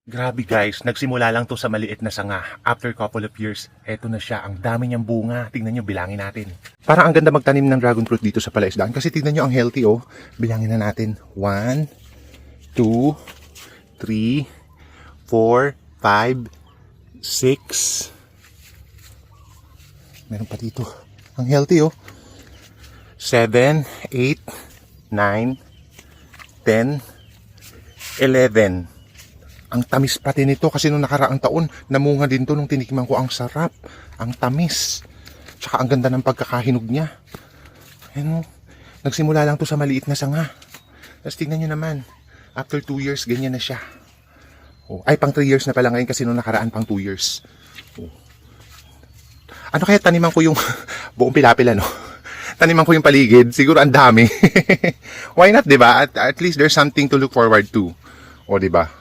Grabe guys, nagsimula lang to sa maliit na sanga. After couple of years, eto na siya. Ang dami niyang bunga. Tingnan nyo, bilangin natin. Parang ang ganda magtanim ng dragon fruit dito sa Palaisdaan. Kasi tingnan nyo, ang healthy oh. Bilangin na natin. 1, 2, 3, 4, 5, 6. Meron pa dito. Ang healthy oh. 7, 8, 9, 10, 11. Ang tamis pati nito kasi nung nakaraang taon, namunga din to nung tinikman ko. Ang sarap, ang tamis. Tsaka ang ganda ng pagkakahinog niya. Ayan o, nagsimula lang to sa maliit na sanga. Tapos tingnan nyo naman, after 2 years, ganyan na siya. Oh, ay, pang 3 years na pala ngayon kasi nung nakaraan pang 2 years. Oh. Ano kaya taniman ko yung buong pilapil ano? Taniman ko yung paligid, siguro ang dami. Why not, 'di ba? At least there's something to look forward to. O, 'di ba?